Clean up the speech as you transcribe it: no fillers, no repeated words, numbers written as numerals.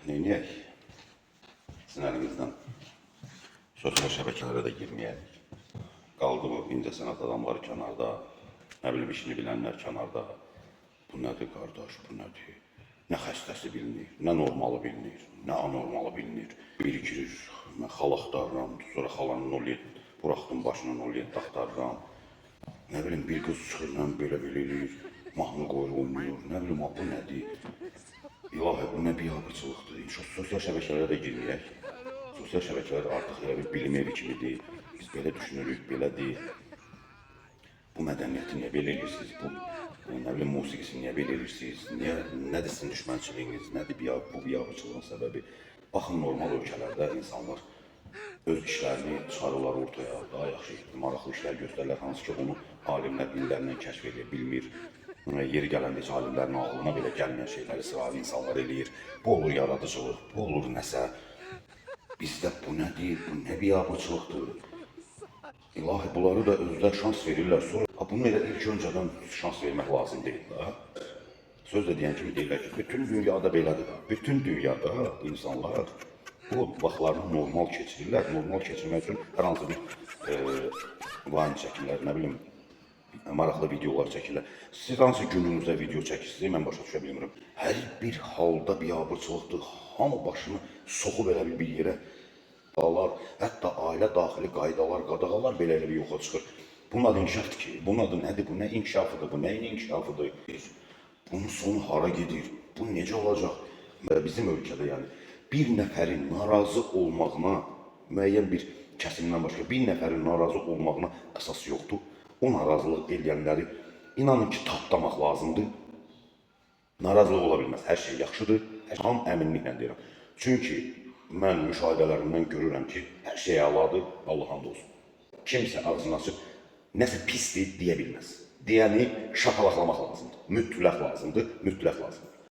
Neyniyək? Sizin əlinizdən sosial şəbəkələrə də girməyək. Qaldı bu incəsənət adamları kənarda, nə bilim işini bilənlər kənarda. Bu nədir qardaş, bu nədir? Nə xəstəsi bilinir, nə normalı bilinir, nə anormalı bilinir. Birikirir, mən xal axtarıram, sonra xalanın 07 buraxdım başına 07 axtarıram. Nə bilim bir qız çıxır, belə eləyir, mahnı qoyur, oynayır, nə bilim bu nədir? İlahi, bu nə biabırçılıqdır. Sosial şəbəkələrə də girməyək. Sosial şəbəkələr artıq elə bir bilim evi kimidir. Biz belə düşünürük, belə deyil. Bu mədəniyyəti niyə belə edirsiniz? Bu nə bilim musiqisi niyə belə edirsiniz? Nədir sizin düşmənçiliyiniz? Nədir bu biabırçılığın səbəbi? Baxın, normal ölkələrdə insanlar öz işlərini çıxarırlar ortaya, daha yaxşı, maraqlı işlər göstərirlər, hansı ki, onu alimlər illərlə kəşf edə bilmir. Yeri gələndə heç alimlərin ağlına belə gəlməyən şeyləri sırayla insanlar eləyir. Bu olur yaradıcılıq, bu olur nəsə. Bizdə bu nədir, bu nə biabırçılıqdır? İlahi, bunları da özlər şans verirlər. Sonra bunu elə ilk öncədən şans vermək lazım deyil da. Söz də deyən kimi deyirlər ki, bütün dünyada belədir. Bütün dünyada insanlar bu vaxtlarını normal keçirirlər. Normal keçirmək üçün hər hansı bir vayın çəkirlər, nə bilim, maraqlı videolar çəkirlər. Siz hansı gününüzə video çəkirsiniz, mən başa düşə bilmirəm. Hər bir halda biabırçılıqdır. Hamı başını soxub elə bir yerə. Hətta ailə daxili qaydalar, qadağalar belə bir yoxa çıxır. Bunun adı inkişafdır ki, bunun adı nədir, bu nə inkişafıdır, bu nəyin inkişafıdır? Bunun sonu hara gedir, bu necə olacaq? Bizim ölkədə yəni bir nəfərin narazı olmağına, müəyyən bir kəsimdən başqa bir nəfərin narazı olmağına əsas yoxdur. O narazılıq edənləri inanın ki, tapdamaq lazımdır. Narazılıq ola bilməz, hər şey yaxşıdır, tam əminliklə deyirəm. Çünki mən müşahidələrimdən görürəm ki, hər şey əladır, Allah hamd olsun. Kimsə ağzını açıb, nəsə pisdir deyə bilməz. Deyəni şapalaqlamaq lazımdır, mütləq lazımdır, mütləq lazımdır.